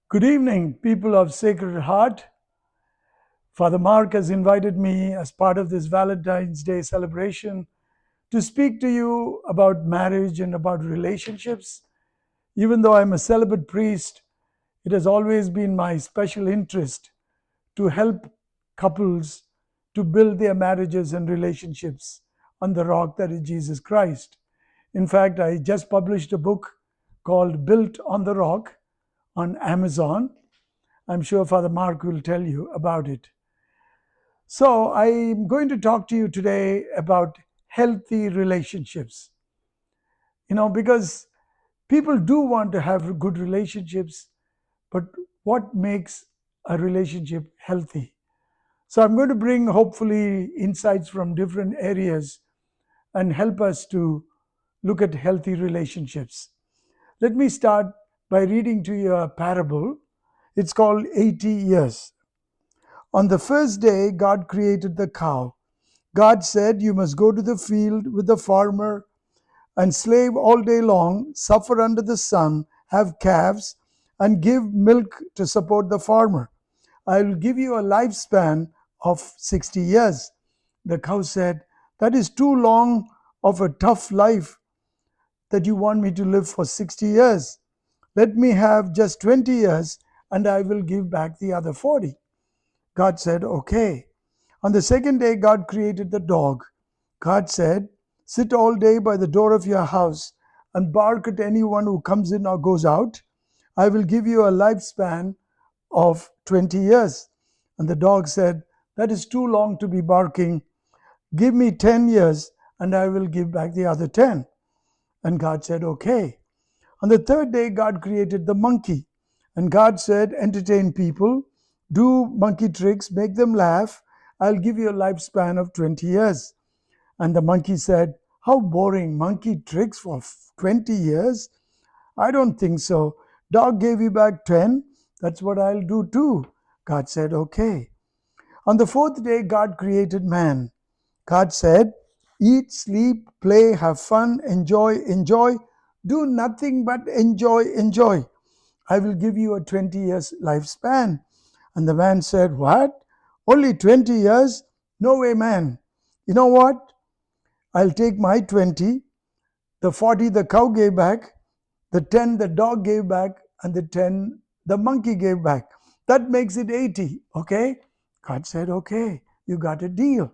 Good evening, people of Sacred Heart. Father Mark has invited me as part of this Valentine's Day celebration to speak to you about marriage and about relationships. Even though I'm a celibate priest, it has always been my special interest to help couples to build their marriages and relationships on the rock that is Jesus Christ. In fact, I just published a book called Built on the Rock on Amazon. I'm sure Father Mark will tell you about it. So, I'm going to talk to you today about healthy relationships. Because people do want to have good relationships, but what makes a relationship healthy? So, I'm going to bring hopefully insights from different areas and help us to look at healthy relationships. Let me start by reading to you a parable. It's called 80 Years. On the first day, God created the cow. God said, "You must go to the field with the farmer and slave all day long, suffer under the sun, have calves, and give milk to support the farmer. I will give you a lifespan of 60 years." The cow said, "That is too long of a tough life that you want me to live for 60 years. Let me have just 20 years and I will give back the other 40." God said, "Okay." On the second day, God created the dog. God said, "Sit all day by the door of your house and bark at anyone who comes in or goes out. I will give you a lifespan of 20 years." And the dog said, "That is too long to be barking. Give me 10 years and I will give back the other 10." And God said, "Okay." On the third day, God created the monkey. And God said, "Entertain people, do monkey tricks, make them laugh. I'll give you a lifespan of 20 years." And the monkey said, "How boring, monkey tricks for 20 years? I don't think so. Dog gave you back 10. That's what I'll do too." God said, "Okay." On the fourth day, God created man. God said, "Eat, sleep, play, have fun, enjoy. Do nothing but enjoy. I will give you a 20 years lifespan." And the man said, "What? Only 20 years? No way, man. You know what? I'll take my 20, the 40 the cow gave back, the 10 the dog gave back, and the 10 the monkey gave back. That makes it 80, okay?" God said, "Okay, you got a deal."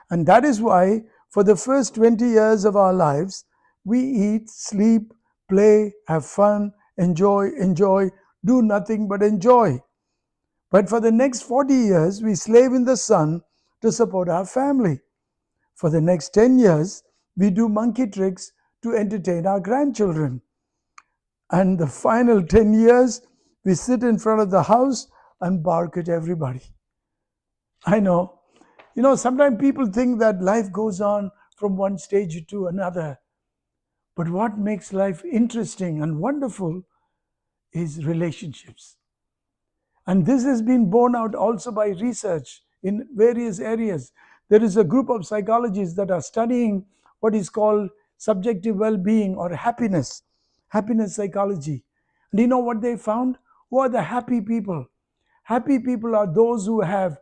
And that is why, for the first 20 years of our lives, we eat, sleep, play, have fun, enjoy, do nothing but enjoy. But for the next 40 years, we slave in the sun to support our family. For the next 10 years, we do monkey tricks to entertain our grandchildren. And the final 10 years, we sit in front of the house and bark at everybody. I know. Sometimes people think that life goes on from one stage to another. But what makes life interesting and wonderful is relationships. And this has been borne out also by research in various areas. There is a group of psychologists that are studying what is called subjective well being or happiness psychology. And you know what they found? Who are the happy people? Happy people are those who have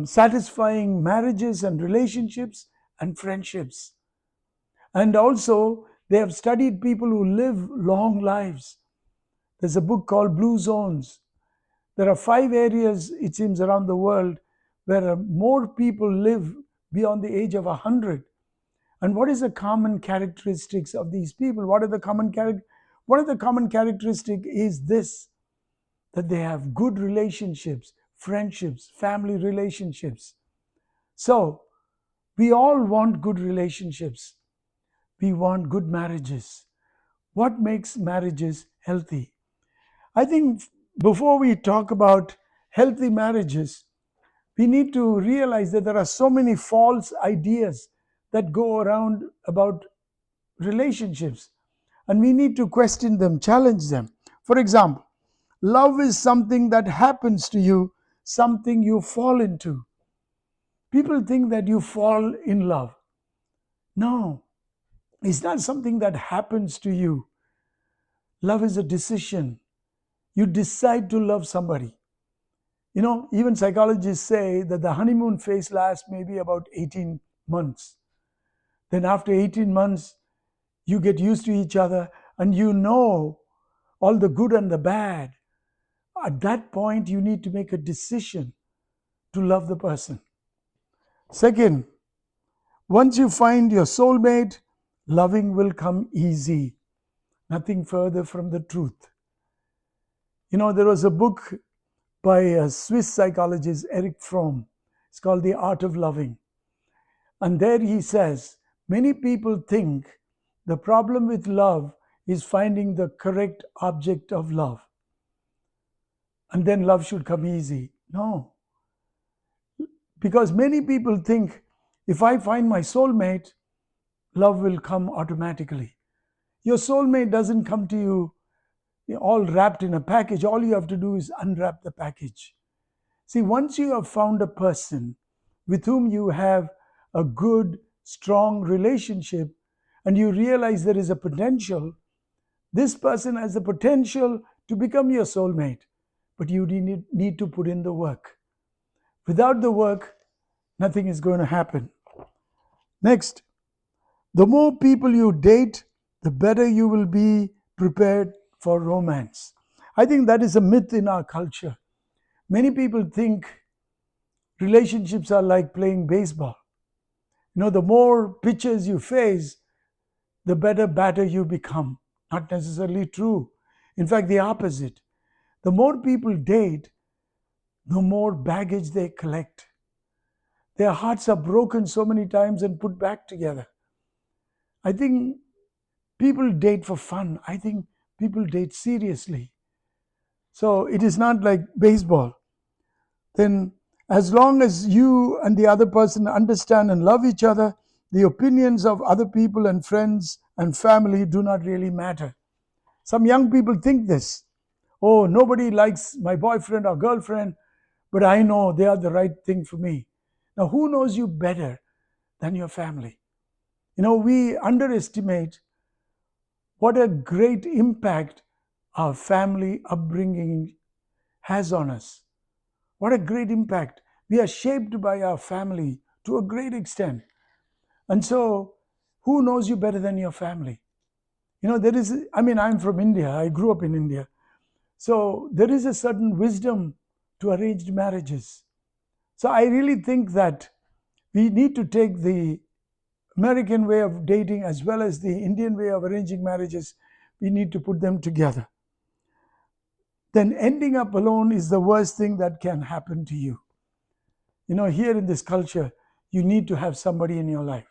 satisfying marriages and relationships and friendships. And also, they have studied people who live long lives. There's a book called Blue Zones. There are 5 areas, it seems, around the world where more people live beyond the age of 100. And what is the common characteristics of these people? One of the common characteristic is this, that they have good relationships, friendships, family relationships. So, we all want good relationships. We want good marriages. What makes marriages healthy? I think before we talk about healthy marriages, we need to realize that there are so many false ideas that go around about relationships, and we need to question them, challenge them. For example, love is something that happens to you, something you fall into. People think that you fall in love. No, it's not something that happens to you. Love is a decision. you decide to love somebody. Even psychologists say that the honeymoon phase lasts maybe about 18 months. Then after 18 months, you get used to each other and you know all the good and the bad. At that point, you need to make a decision to love the person. Second, once you find your soulmate, loving will come easy. Nothing further from the truth. There was a book by a Swiss psychologist, Erich Fromm. It's called The Art of Loving. And there he says, many people think the problem with love is finding the correct object of love. And then love should come easy. No. Because many people think if I find my soulmate, love will come automatically. Your soulmate doesn't come to you all wrapped in a package. All you have to do is unwrap the package. See, once you have found a person with whom you have a good, strong relationship, and you realize there is a potential, this person has the potential to become your soulmate, but you need to put in the work. Without the work, nothing is going to happen. Next, the more people you date, the better you will be prepared for romance. I think that is a myth in our culture. Many people think relationships are like playing baseball. The more pitches you face, the better batter you become. Not necessarily true. In fact, the opposite. The more people date, the more baggage they collect. Their hearts are broken so many times and put back together. I think people date for fun. I think people date seriously. So it is not like baseball. Then, as long as you and the other person understand and love each other, the opinions of other people and friends and family do not really matter. Some young people think this. Oh, nobody likes my boyfriend or girlfriend, but I know they are the right thing for me. Now, who knows you better than your family? We underestimate what a great impact our family upbringing has on us. What a great impact. We are shaped by our family to a great extent. And so, who knows you better than your family? I'm from India. I grew up in India. So, there is a certain wisdom to arranged marriages. So, I really think that we need to take the American way of dating as well as the Indian way of arranging marriages. We need to put them together. Then ending up alone is the worst thing that can happen to you. Here in this culture, you need to have somebody in your life.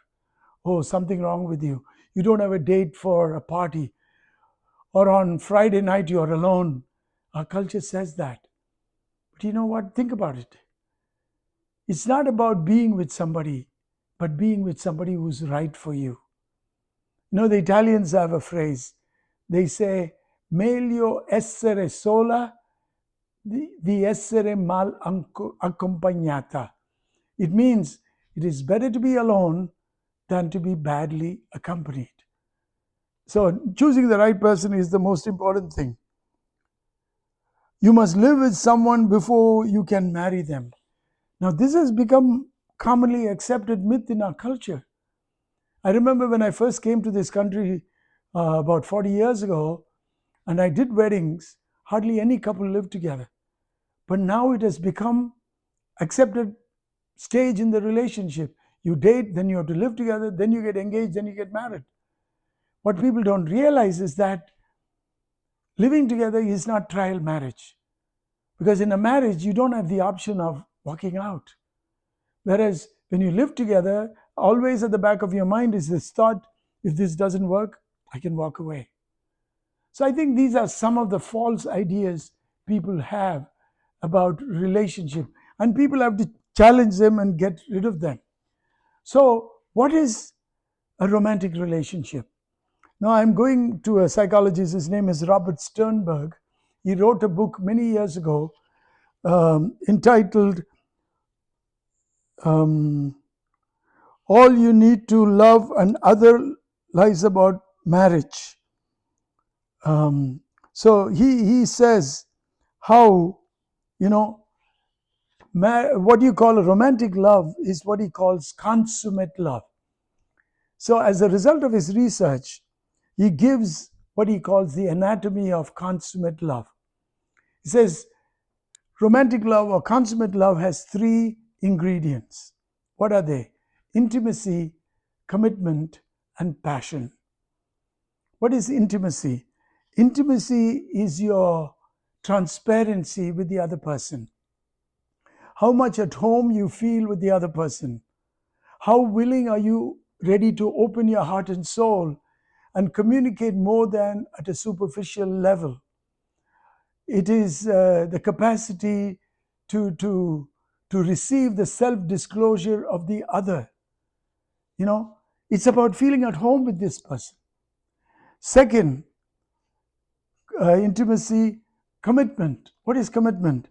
Oh, something wrong with you. You don't have a date for a party. Or on Friday night, you're alone. Our culture says that. But you know what? Think about it. It's not about being with somebody, but being with somebody who's right for you. The Italians have a phrase. They say, meglio essere sola di essere mal accompagnata. It means it is better to be alone than to be badly accompanied. So choosing the right person is the most important thing. You must live with someone before you can marry them. Now, this has become commonly accepted myth in our culture. I remember when I first came to this country about 40 years ago, and I did weddings, hardly any couple lived together. But now it has become accepted stage in the relationship. You date, then you have to live together, then you get engaged, then you get married. What people don't realize is that living together is not trial marriage. Because in a marriage, you don't have the option of walking out. Whereas when you live together, always at the back of your mind is this thought, if this doesn't work, I can walk away. So I think these are some of the false ideas people have about relationship. And people have to challenge them and get rid of them. So what is a romantic relationship? Now I'm going to a psychologist, his name is Robert Sternberg. He wrote a book many years ago entitled All You Need to Love and Other Lies About Marriage. So he says how, you know, what you call a romantic love is what he calls consummate love. So, as a result of his research, he gives what he calls the anatomy of consummate love. He says romantic love or consummate love has three ingredients. What are they? Intimacy, commitment, and passion. What is intimacy? Intimacy is your transparency with the other person. How much at home you feel with the other person. How willing are you ready to open your heart and soul and communicate more than at a superficial level? It is the capacity to receive the self-disclosure of the other. You know, it's about feeling at home with this person. Second, intimacy, commitment. What is commitment?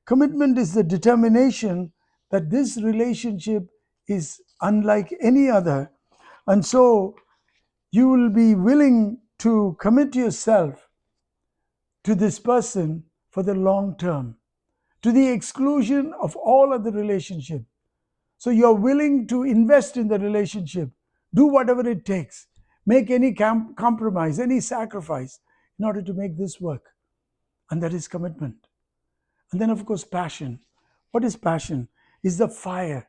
Commitment is the determination that this relationship is unlike any other. And so you will be willing to commit yourself to this person for the long term, to the exclusion of all other relationship. So you're willing to invest in the relationship, do whatever it takes, make any compromise, any sacrifice in order to make this work. And that is commitment. And then, of course, passion. What is passion? Is the fire,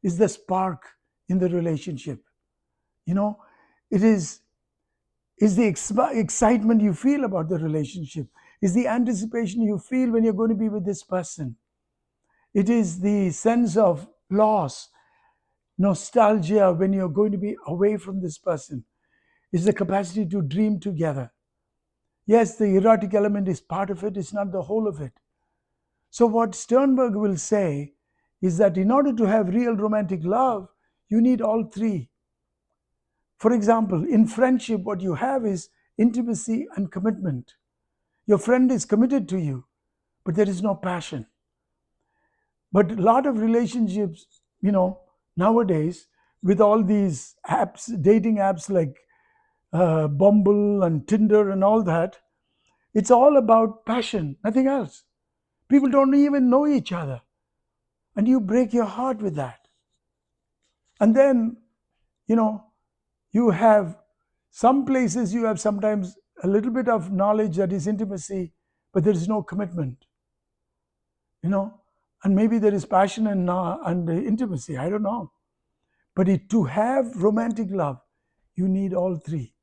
is the spark in the relationship. You know, it is the excitement you feel about the relationship, is the anticipation you feel when you're going to be with this person. It is the sense of loss, nostalgia when you're going to be away from this person. It's the capacity to dream together. Yes, the erotic element is part of it, it's not the whole of it. So, what Sternberg will say is that in order to have real romantic love, you need all three. For example, in friendship, what you have is intimacy and commitment. Your friend is committed to you, but there is no passion. But a lot of relationships, nowadays, with all these apps, dating apps like Bumble and Tinder and all that, it's all about passion, nothing else. People don't even know each other. And you break your heart with that. And then, you have some places you have sometimes a little bit of knowledge that is intimacy, but there is no commitment. And maybe there is passion and intimacy, I don't know. But to have romantic love, you need all three.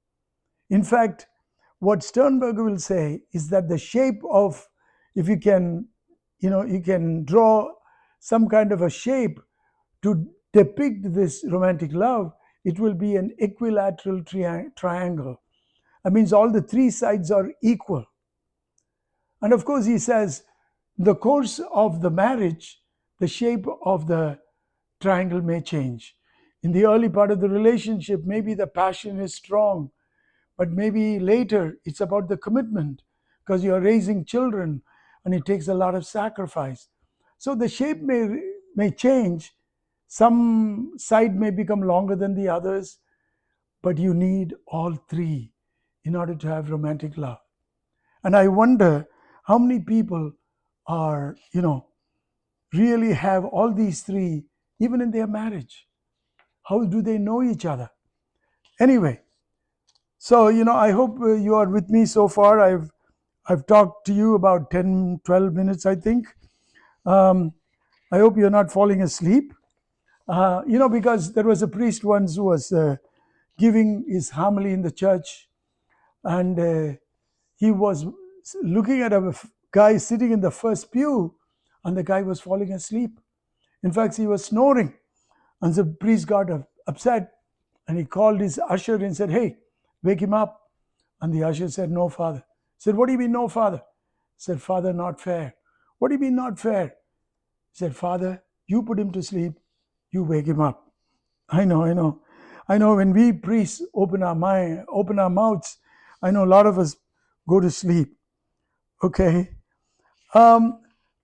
In fact, what Sternberg will say is that the shape of, if you can, you can draw some kind of a shape to depict this romantic love, it will be an equilateral triangle. That means all the three sides are equal. And of course, he says, the course of the marriage, the shape of the triangle may change. In the early part of the relationship, maybe the passion is strong, but maybe later it's about the commitment because you're raising children and it takes a lot of sacrifice. So the shape may change. Some side may become longer than the others, but you need all three in order to have romantic love. And I wonder how many people are, really have all these three, even in their marriage. How do they know each other? Anyway, so, I hope you are with me so far. I've talked to you about 10, 12 minutes, I think. I hope you're not falling asleep. Because there was a priest once who was giving his homily in the church, and he was looking at a guy sitting in the first pew, and the guy was falling asleep. In fact, he was snoring. And the priest got upset, and he called his usher and said, "Hey, wake him up." And the usher said, "No, Father." He said, "What do you mean, no, Father?" He said, "Father, not fair." "What do you mean, not fair?" He said, "Father, you put him to sleep, you wake him up." I know. When we priests open our mouths, I know a lot of us go to sleep. Okay. Now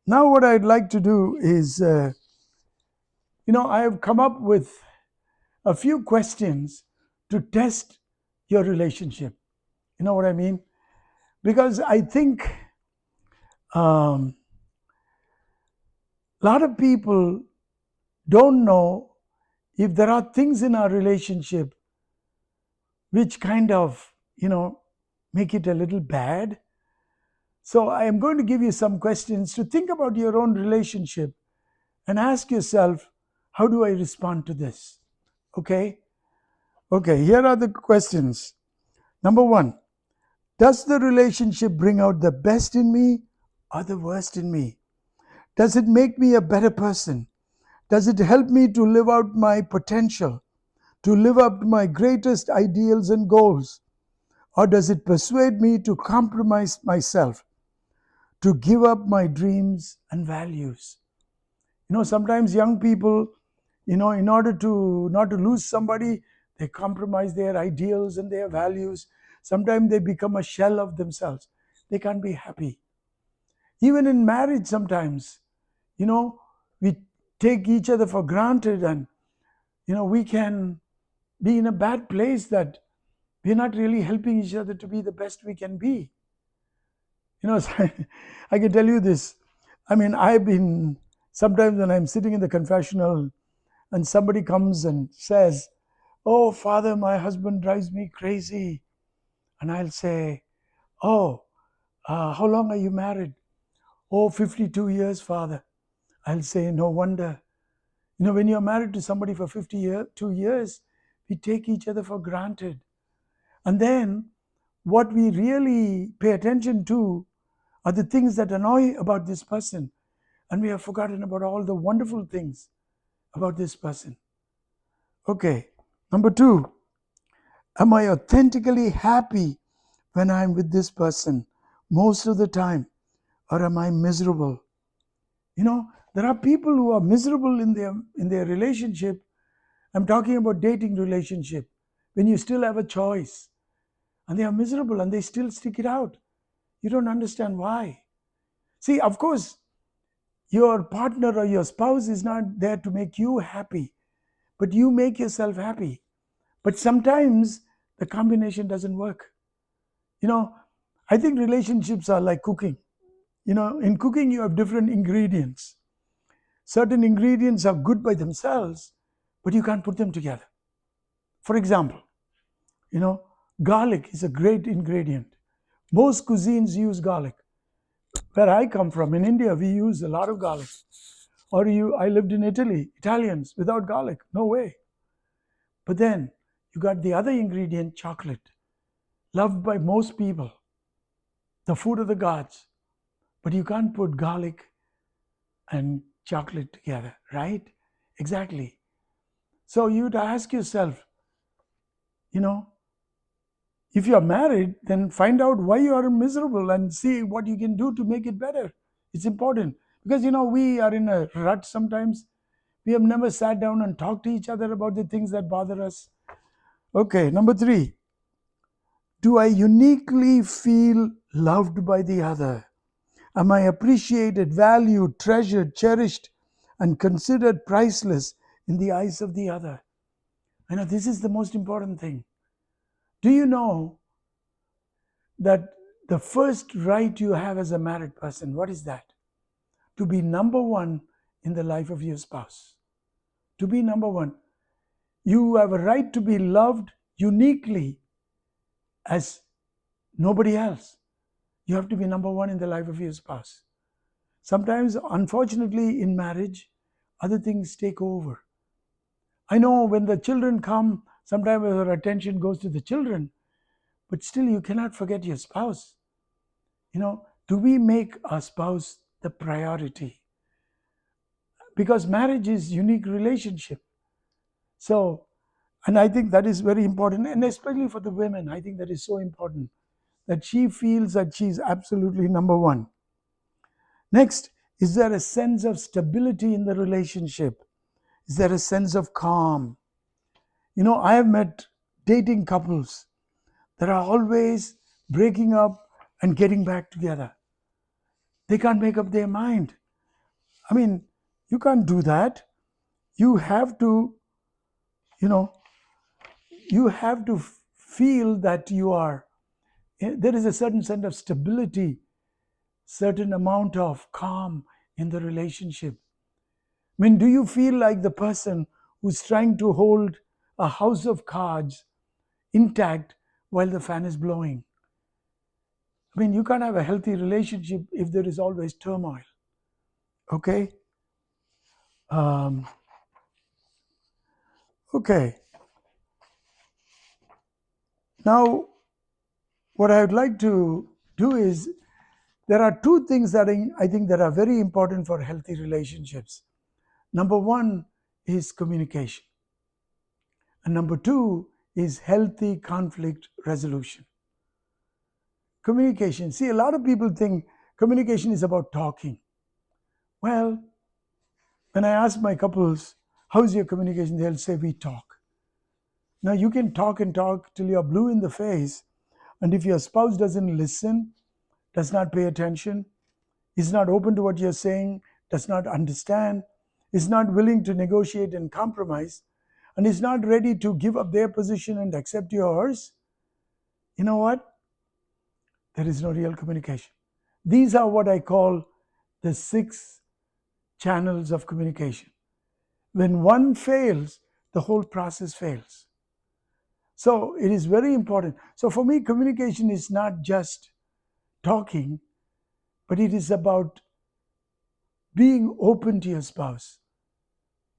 what I'd like to do is, I have come up with a few questions to test your relationship. You know what I mean? Because I think A lot of people don't know if there are things in our relationship which kind of, make it a little bad. So I am going to give you some questions to think about your own relationship and ask yourself, how do I respond to this? Okay? Okay, here are the questions. Number one, does the relationship bring out the best in me or the worst in me? Does it make me a better person? Does it help me to live out my potential, to live up to my greatest ideals and goals? Or does it persuade me to compromise myself, to give up my dreams and values? Sometimes young people, in order to not to lose somebody, they compromise their ideals and their values. Sometimes they become a shell of themselves. They can't be happy. Even in marriage, sometimes, you know, we take each other for granted, and, we can be in a bad place that we're not really helping each other to be the best we can be. I can tell you this. I mean, I've been, sometimes when I'm sitting in the confessional and somebody comes and says, "Oh, Father, my husband drives me crazy." And I'll say, "Oh, how long are you married?" "Oh, 52 years, Father." I'll say, "No wonder." When you're married to somebody for 52 years, we take each other for granted. And then what we really pay attention to are the things that annoy about this person. And we have forgotten about all the wonderful things about this person. Okay, number two, am I authentically happy when I'm with this person most of the time, or am I miserable? There are people who are miserable in their relationship. I'm talking about dating relationship, when you still have a choice, and they are miserable and they still stick it out. You don't understand why. See, of course, your partner or your spouse is not there to make you happy, but you make yourself happy. But sometimes the combination doesn't work. You know, I think relationships are like cooking. In cooking, you have different ingredients. Certain ingredients are good by themselves, but you can't put them together. For example, you know, garlic is a great ingredient. Most cuisines use garlic. Where I come from, in India, we use a lot of garlic. I lived in Italy, Italians without garlic, no way. But then you got the other ingredient, chocolate, loved by most people, the food of the gods. But you can't put garlic and chocolate together, right? Exactly. So you'd ask yourself, you know, if you're married, then find out why you are miserable and see what you can do to make it better. It's important because, we are in a rut sometimes. We have never sat down and talked to each other about the things that bother us. Okay, number three, do I uniquely feel loved by the other? Am I appreciated, valued, treasured, cherished, and considered priceless in the eyes of the other? I know this is the most important thing. Do you know that the first right you have as a married person, what is that? To be number one in the life of your spouse. To be number one. You have a right to be loved uniquely as nobody else. You have to be number one in the life of your spouse. Sometimes, unfortunately, in marriage, other things take over. I know when the children come, sometimes our attention goes to the children, but still you cannot forget your spouse. Do we make our spouse the priority? Because marriage is unique relationship. So, and I think that is very important, and especially for the women, I think that is so important that she feels that she's absolutely number one. Next, is there a sense of stability in the relationship? Is there a sense of calm? I have met dating couples that are always breaking up and getting back together. They can't make up their mind. I mean, you can't do that. You have to, you know, you have to feel that there is a certain sense of stability certain amount of calm in the relationship. I mean, do you feel like the person who's trying to hold a house of cards intact while the fan is blowing? I mean, you can't have a healthy relationship if there is always turmoil. Okay? Um, okay. Now, what I would like to do is there are two things that I think that are very important for healthy relationships. Number one is communication, and number two is healthy conflict resolution. Communication. See, a lot of people think communication is about talking. Well, when I ask my couples, how's your communication? They'll say, we talk. Now, you can talk and talk till you're blue in the face, and if your spouse doesn't listen, does not pay attention, is not open to what you're saying, does not understand, is not willing to negotiate and compromise, and is not ready to give up their position and accept yours, you know what? There is no real communication. These are what I call the 6 channels of communication. When one fails, the whole process fails. So it is very important. So for me, communication is not just talking, but it is about being open to your spouse,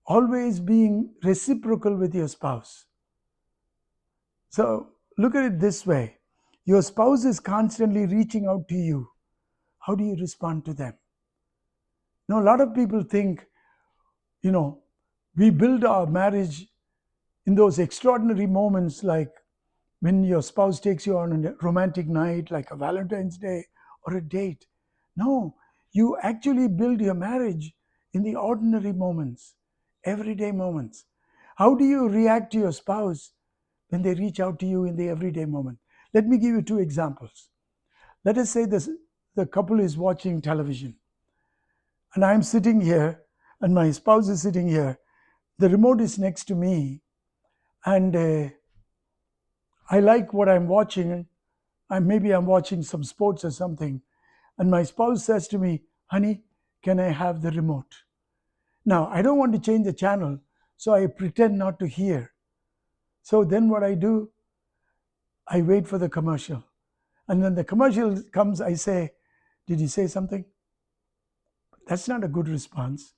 always being reciprocal with your spouse. So look at it this way. Your spouse is constantly reaching out to you. How do you respond to them? Now, a lot of people think, we build our marriage in those extraordinary moments like when your spouse takes you on a romantic night, like a Valentine's Day or a date. No, you actually build your marriage in the ordinary moments, everyday moments. How do you react to your spouse when they reach out to you in the everyday moment? Let me give you 2 examples. Let us say the couple is watching television, and I'm sitting here, and my spouse is sitting here. The remote is next to me, and I like what I'm watching. Maybe I'm watching some sports or something, and my spouse says to me, honey, can I have the remote? Now, I don't want to change the channel, so I pretend not to hear. So then what I do, I wait for the commercial. And when the commercial comes, I say, did you say something? That's not a good response.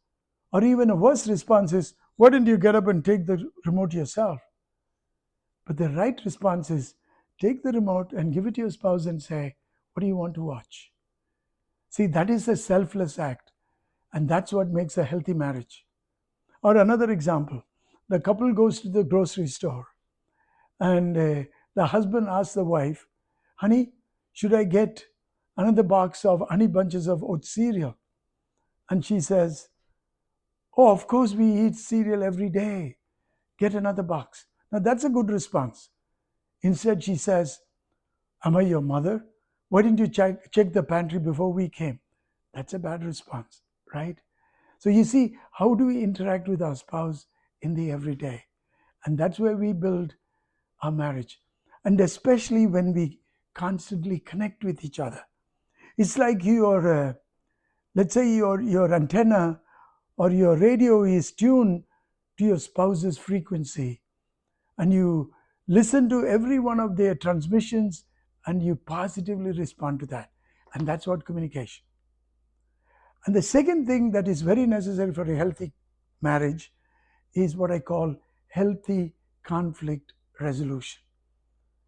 Or even a worse response is, why didn't you get up and take the remote yourself? But the right response is, take the remote and give it to your spouse and say, what do you want to watch? See, that is a selfless act. And that's what makes a healthy marriage. Or another example, the couple goes to the grocery store, and the husband asks the wife, honey, should I get another box of honey bunches of oat cereal? And she says, oh, of course we eat cereal every day. Get another box. Now that's a good response. Instead, she says, am I your mother? Why didn't you check the pantry before we came? That's a bad response, right? So you see, how do we interact with our spouse in the everyday? And that's where we build our marriage. And especially when we constantly connect with each other. It's like let's say your antenna or your radio is tuned to your spouse's frequency, and you listen to every one of their transmissions and you positively respond to that. And that's what communication. And the second thing that is very necessary for a healthy marriage is what I call healthy conflict resolution.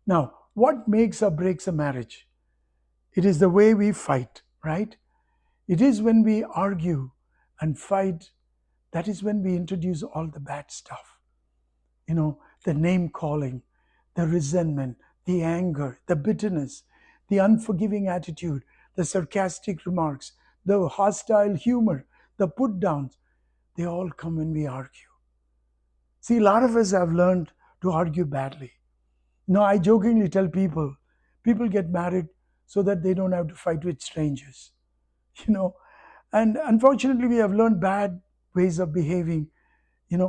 Now, what makes or breaks a marriage? It is the way we fight, right? It is when we argue and fight, that is when we introduce all the bad stuff. The name calling, the resentment, the anger, the bitterness, the unforgiving attitude, the sarcastic remarks, the hostile humor, the put downs, they all come when we argue. See, a lot of us have learned to argue badly. I jokingly tell people get married so that they don't have to fight with strangers. And unfortunately, we have learned bad ways of behaving,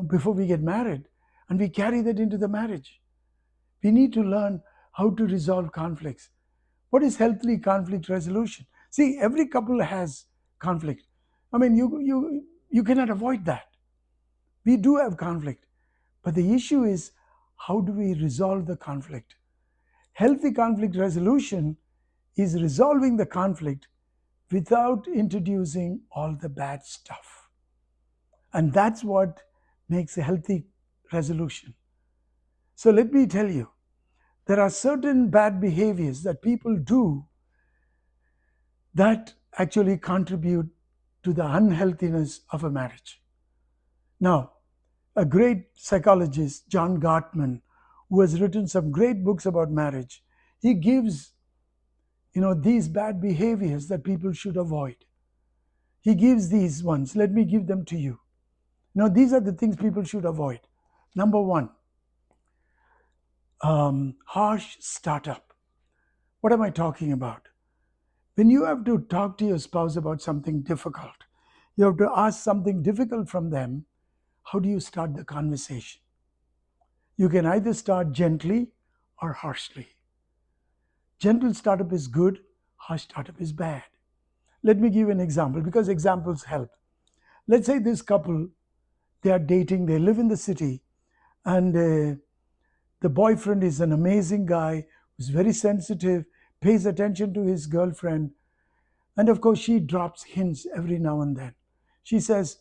before we get married, and we carry that into the marriage. We need to learn how to resolve conflicts. What is healthy conflict resolution? See, every couple has conflict. I mean, you cannot avoid that. We do have conflict. But the issue is, how do we resolve the conflict? Healthy conflict resolution is resolving the conflict without introducing all the bad stuff. And that's what makes a healthy resolution. So let me tell you, there are certain bad behaviors that people do that actually contribute to the unhealthiness of a marriage. Now, a great psychologist, John Gottman, who has written some great books about marriage, he gives these bad behaviors that people should avoid. He gives these ones. Let me give them to you. Now, these are the things people should avoid. Number one, harsh startup. What am I talking about? When you have to talk to your spouse about something difficult, you have to ask something difficult from them, how do you start the conversation? You can either start gently or harshly. Gentle startup is good, harsh startup is bad. Let me give an example because examples help. Let's say this couple, they are dating, they live in the city, and the boyfriend is an amazing guy who's very sensitive, pays attention to his girlfriend, and of course, she drops hints every now and then. She says,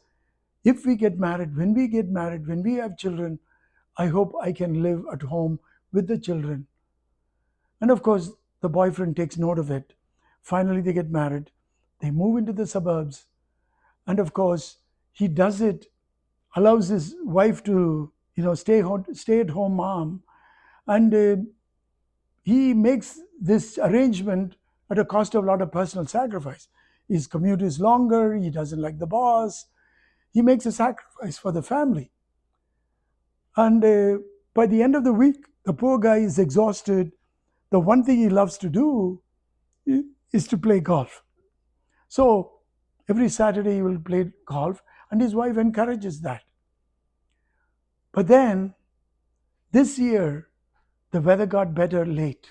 if we get married, when we get married, when we have children, I hope I can live at home with the children. And of course, the boyfriend takes note of it. Finally, they get married. They move into the suburbs. And of course, he does it, allows his wife to, stay at home mom. And he makes this arrangement at a cost of a lot of personal sacrifice. His commute is longer. He doesn't like the boss. He makes a sacrifice for the family. And by the end of the week, the poor guy is exhausted. The one thing he loves to do is to play golf. So every Saturday he will play golf, and his wife encourages that. But then this year, the weather got better late.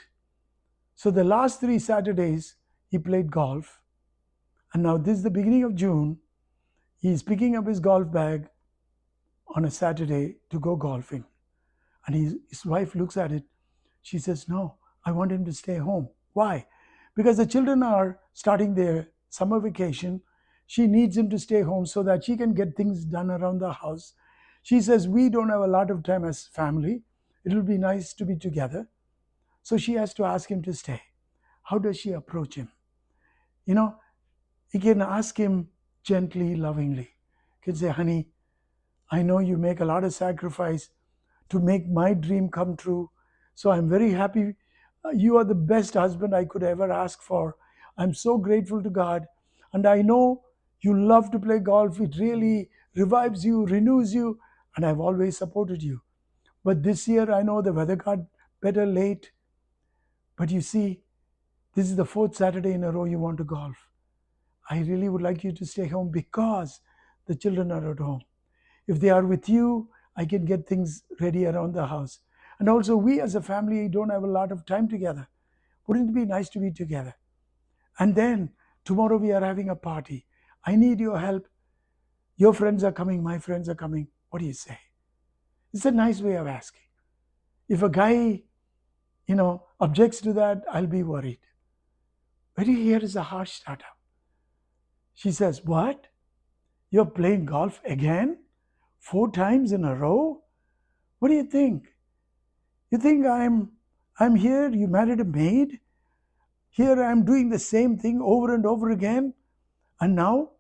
So the last 3 Saturdays, he played golf. And now this is the beginning of June. He's picking up his golf bag on a Saturday to go golfing. And his wife looks at it. She says, no, I want him to stay home. Why? Because the children are starting their summer vacation. She needs him to stay home so that she can get things done around the house. She says, we don't have a lot of time as family. It will be nice to be together. So she has to ask him to stay. How does she approach him? You can ask him gently, lovingly. You can say, honey, I know you make a lot of sacrifice to make my dream come true. So I'm very happy. You are the best husband I could ever ask for. I'm so grateful to God. And I know you love to play golf. It really revives you, renews you. And I've always supported you. But this year, I know the weather got better late. But you see, this is the 4th Saturday in a row you want to golf. I really would like you to stay home because the children are at home. If they are with you, I can get things ready around the house. And also, we as a family don't have a lot of time together. Wouldn't it be nice to be together? And then tomorrow we are having a party. I need your help. Your friends are coming, my friends are coming. What do you say? It's a nice way of asking. If a guy, objects to that, I'll be worried. But here is a harsh startup. She says, what? You're playing golf again? 4 times in a row? What do you think? You think I'm here, you married a maid? Here I'm doing the same thing over and over again, and now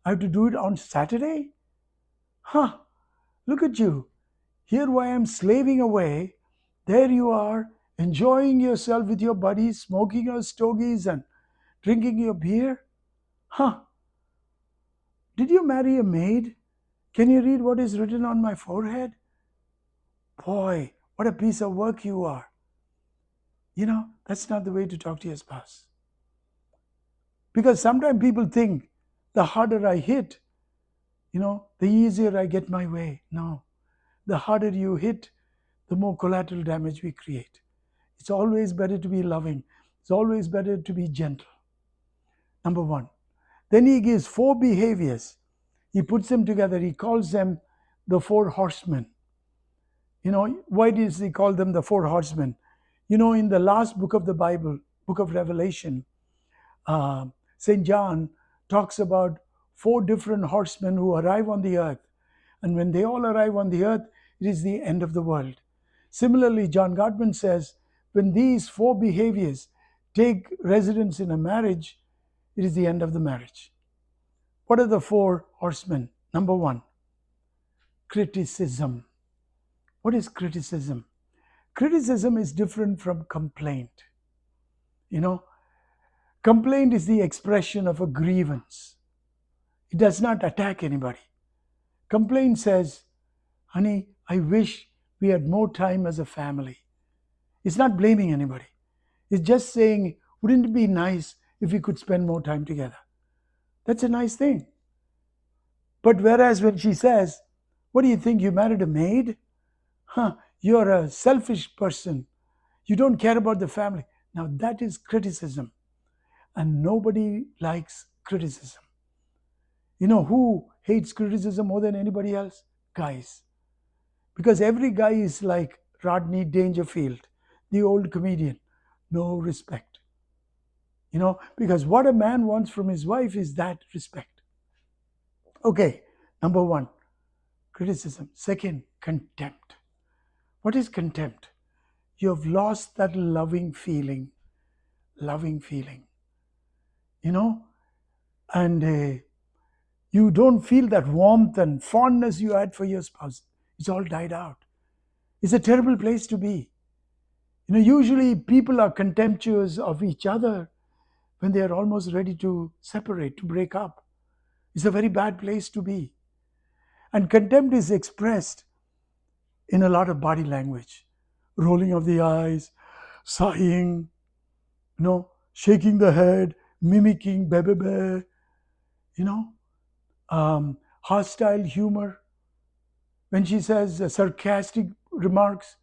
I have to do it on Saturday? Huh, look at you. Here I am slaving away. There you are, enjoying yourself with your buddies, smoking your stogies and drinking your beer. Huh, did you marry a maid? Can you read what is written on my forehead? Boy, what a piece of work you are. That's not the way to talk to your spouse. Because sometimes people think the harder I hit, the easier I get my way. No. The harder you hit, the more collateral damage we create. It's always better to be loving. It's always better to be gentle. Number one. Then he gives four behaviors. He puts them together. He calls them the four horsemen. Why does he call them the four horsemen? In the last book of the Bible, book of Revelation, St. John talks about four different horsemen who arrive on the earth. And when they all arrive on the earth, it is the end of the world. Similarly, John Gottman says, when these four behaviors take residence in a marriage, it is the end of the marriage. What are the four horsemen? Number one, criticism. What is criticism? Criticism is different from complaint. Complaint is the expression of a grievance. It does not attack anybody. Complaint says, honey, I wish we had more time as a family. It's not blaming anybody. It's just saying, wouldn't it be nice if we could spend more time together? That's a nice thing. But whereas when she says, what do you think, you married a maid? You're a selfish person. You don't care about the family. Now that is criticism. And nobody likes criticism. Who hates criticism more than anybody else? Guys. Because every guy is like Rodney Dangerfield, the old comedian. No respect. Because what a man wants from his wife is that respect. Okay, number one, criticism. Second, contempt. What is contempt? You have lost that loving feeling. And you don't feel that warmth and fondness you had for your spouse. It's all died out. It's a terrible place to be. Usually people are contemptuous of each other when they are almost ready to separate, to break up. It's a very bad place to be. And contempt is expressed in a lot of body language. Rolling of the eyes, sighing, shaking the head, mimicking, bebe, hostile humor. When she says sarcastic remarks,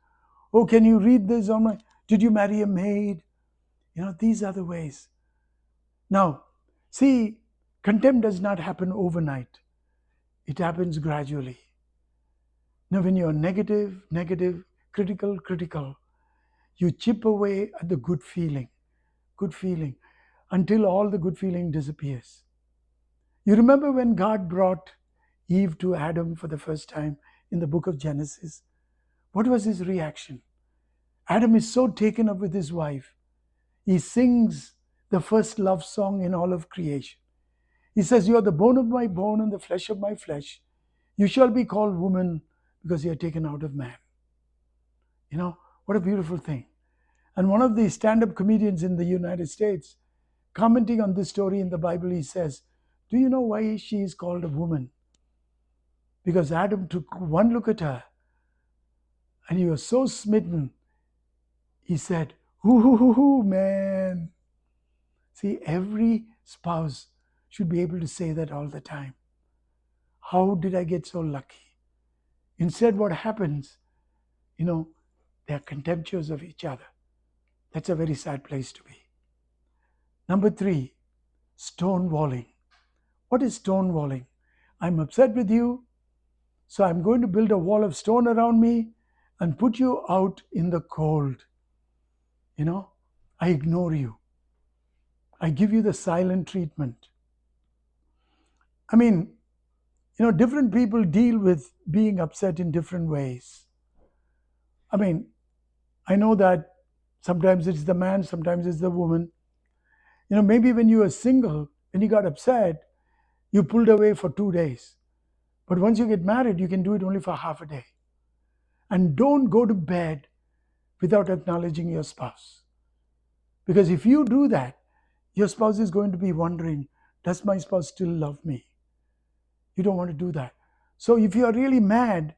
oh, can you read this on my, did you marry a maid? These are the ways. Now, see, contempt does not happen overnight. It happens gradually. Now, when you're negative, critical, you chip away at the good feeling, until all the good feeling disappears. You remember when God brought Eve to Adam for the first time in the book of Genesis? What was his reaction? Adam is so taken up with his wife. He sings the first love song in all of creation. He says, you are the bone of my bone and the flesh of my flesh. You shall be called woman because you are taken out of man. What a beautiful thing. And one of the stand-up comedians in the United States, commenting on this story in the Bible, he says, do you know why she is called a woman? Because Adam took one look at her and he was so smitten, he said, ooh, man. See, every spouse should be able to say that all the time. How did I get so lucky? Instead, what happens, they're contemptuous of each other. That's a very sad place to be. Number 3, stonewalling. What is stonewalling? I'm upset with you, so I'm going to build a wall of stone around me and put you out in the cold. I ignore you. I give you the silent treatment. Different people deal with being upset in different ways. I know that sometimes it's the man, sometimes it's the woman. Maybe when you were single, when you got upset, you pulled away for 2 days. But once you get married, you can do it only for half a day. And don't go to bed without acknowledging your spouse. Because if you do that, your spouse is going to be wondering, does my spouse still love me? You don't want to do that. So if you are really mad,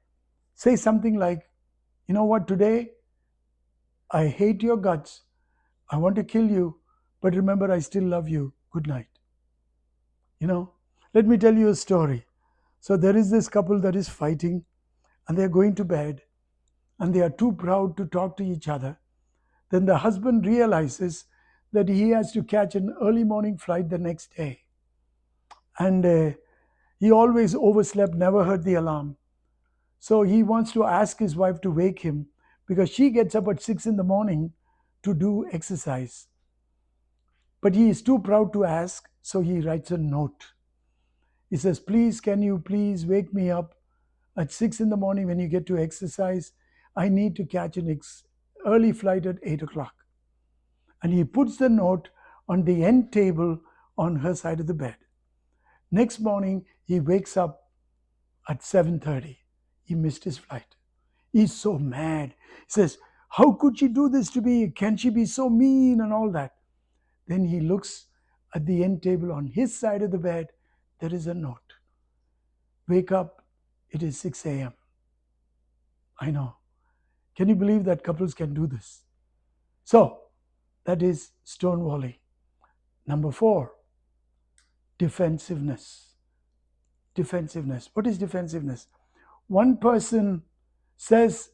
say something like, you know what, today, I hate your guts. I want to kill you, but remember, I still love you. Good night. Let me tell you a story. So there is this couple that is fighting and they're going to bed and they are too proud to talk to each other. Then the husband realizes that he has to catch an early morning flight the next day. And he always overslept, never heard the alarm. So he wants to ask his wife to wake him because she gets up at 6 in the morning to do exercise. But he is too proud to ask, so he writes a note. He says, "Please, can you please wake me up at 6 in the morning when you get to exercise? I need to catch an early flight at 8 o'clock." And he puts the note on the end table on her side of the bed. Next morning, he wakes up at 7:30. He missed his flight. He's so mad. He says, "How could she do this to me? Can she be so mean?" and all that. Then he looks at the end table on his side of the bed. There is a note. "Wake up. It is 6 a.m. I know. Can you believe that couples can do this? So, that is stonewalling. Number 4, defensiveness. Defensiveness. What is defensiveness? One person says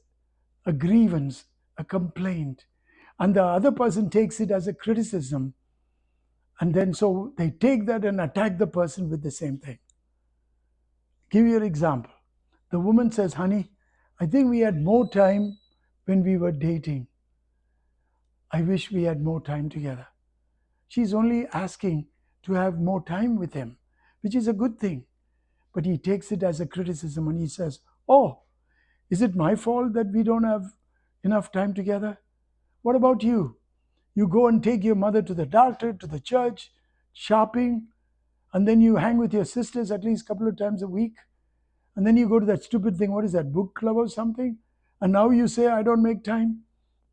a grievance, a complaint, and the other person takes it as a criticism. And then so they take that and attack the person with the same thing. Give you an example. The woman says, "Honey, I think we had more time when we were dating. I wish we had more time together." She's only asking to have more time with him, which is a good thing. But he takes it as a criticism and he says, "Oh, is it my fault that we don't have enough time together? What about you? You go and take your mother to the doctor, to the church, shopping, and then you hang with your sisters at least a couple of times a week. And then you go to that stupid thing, what is that, book club or something? And now you say, I don't make time?"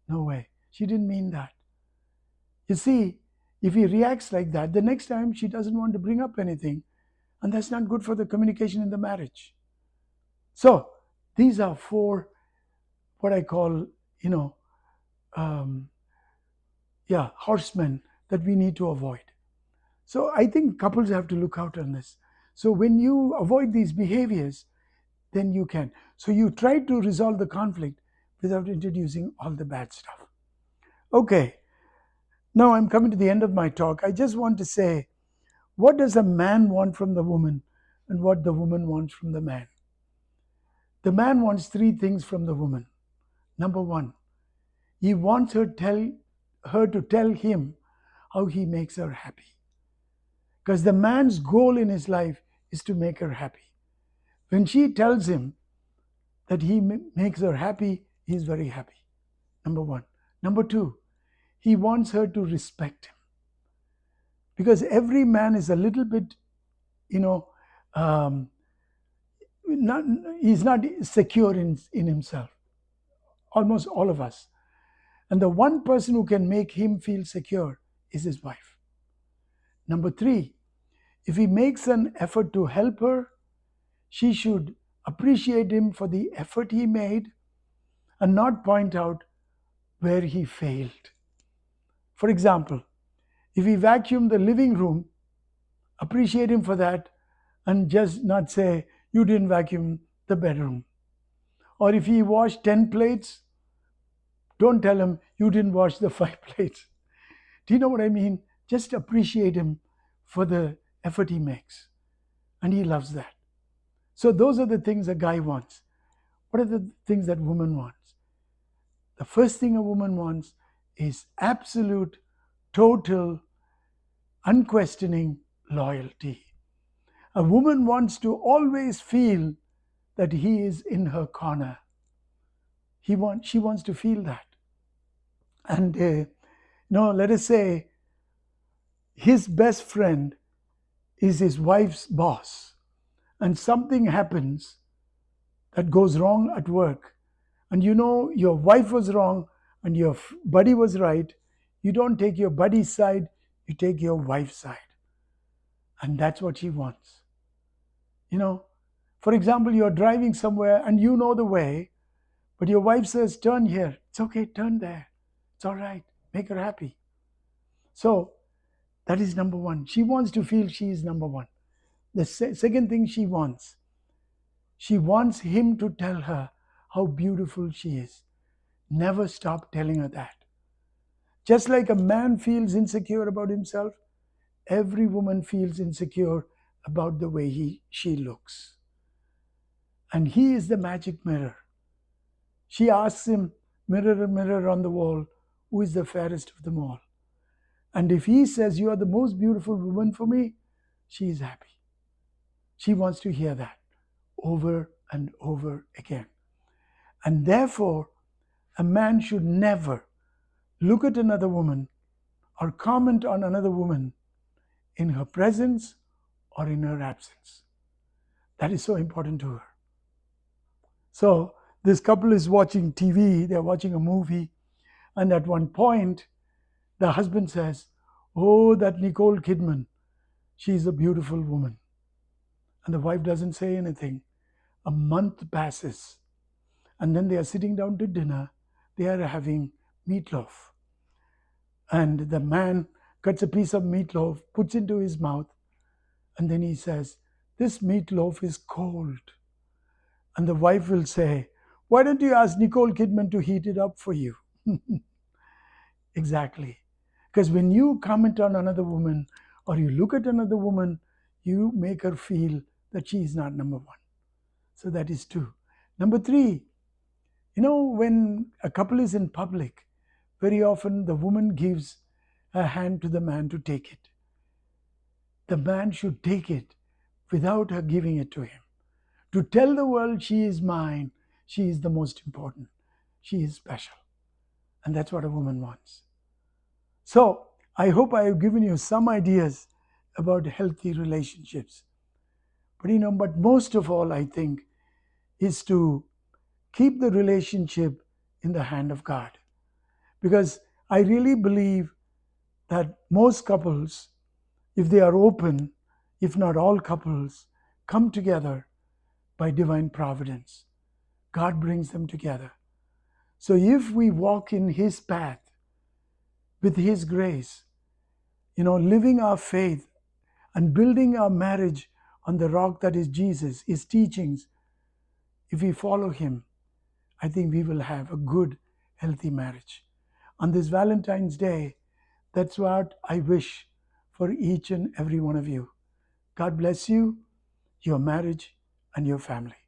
No way. She didn't mean that. You see, if he reacts like that, the next time she doesn't want to bring up anything. And that's not good for the communication in the marriage. So these are 4, what I call, horsemen that we need to avoid. So I think couples have to look out on this. So when you avoid these behaviors, then you can. So you try to resolve the conflict without introducing all the bad stuff. Okay, now I'm coming to the end of my talk. I just want to say, what does a man want from the woman and what the woman wants from the man? The man wants 3 things from the woman. Number 1, he wants her to tell him how he makes her happy. Because the man's goal in his life is to make her happy. When she tells him that he makes her happy, he's very happy. Number 1. Number 2, he wants her to respect him. Because every man is a little bit, he's not secure in himself. Almost all of us. And the one person who can make him feel secure is his wife. Number 3, if he makes an effort to help her, she should appreciate him for the effort he made and not point out where he failed. For example, if he vacuumed the living room, appreciate him for that and just not say, "You didn't vacuum the bedroom." Or if he washed 10 plates, don't tell him, "You didn't wash the 5 plates." Do you know what I mean? Just appreciate him for the effort he makes. And he loves that. So those are the things a guy wants. What are the things that woman wants? The first thing a woman wants is absolute, total, unquestioning loyalty. A woman wants to always feel that he is in her corner. She wants to feel that. And let us say his best friend is his wife's boss, and something happens that goes wrong at work, and your wife was wrong and your buddy was right. You don't take your buddy's side, you take your wife's side. And that's what she wants. For example, you're driving somewhere and you know the way, but your wife says, "Turn here." It's okay, turn there. It's all right. Make her happy. So that is number 1. She wants to feel she is number 1. The second thing she wants him to tell her how beautiful she is. Never stop telling her that. Just like a man feels insecure about himself, every woman feels insecure about the way she looks. And he is the magic mirror. She asks him, "Mirror, mirror on the wall, who is the fairest of them all?" And if he says, "You are the most beautiful woman for me," she is happy. She wants to hear that over and over again. And therefore, a man should never look at another woman or comment on another woman in her presence or in her absence. That is so important to her. So, this couple is watching TV, they're watching a movie, and at one point, the husband says, "Oh, that Nicole Kidman, she's a beautiful woman." And the wife doesn't say anything. A month passes, and then they are sitting down to dinner. They are having meatloaf. And the man cuts a piece of meatloaf, puts into his mouth, and then he says, "This meatloaf is cold." And the wife will say, "Why don't you ask Nicole Kidman to heat it up for you?" Exactly. Because when you comment on another woman or you look at another woman, you make her feel that she is not number one. So that is two. Number three, when a couple is in public, very often the woman gives a hand to the man to take it. The man should take it without her giving it to him. To tell the world, "She is mine, she is the most important, she is special." And that's what a woman wants. So I hope I have given you some ideas about healthy relationships. But most of all, I think, is to keep the relationship in the hand of God. Because I really believe that most couples, if they are open, if not all couples, come together by divine providence. God brings them together. So if we walk in His path with His grace, living our faith and building our marriage on the rock that is Jesus, His teachings, if we follow Him, I think we will have a good, healthy marriage. On this Valentine's Day, that's what I wish for each and every one of you. God bless you, your marriage, and your family.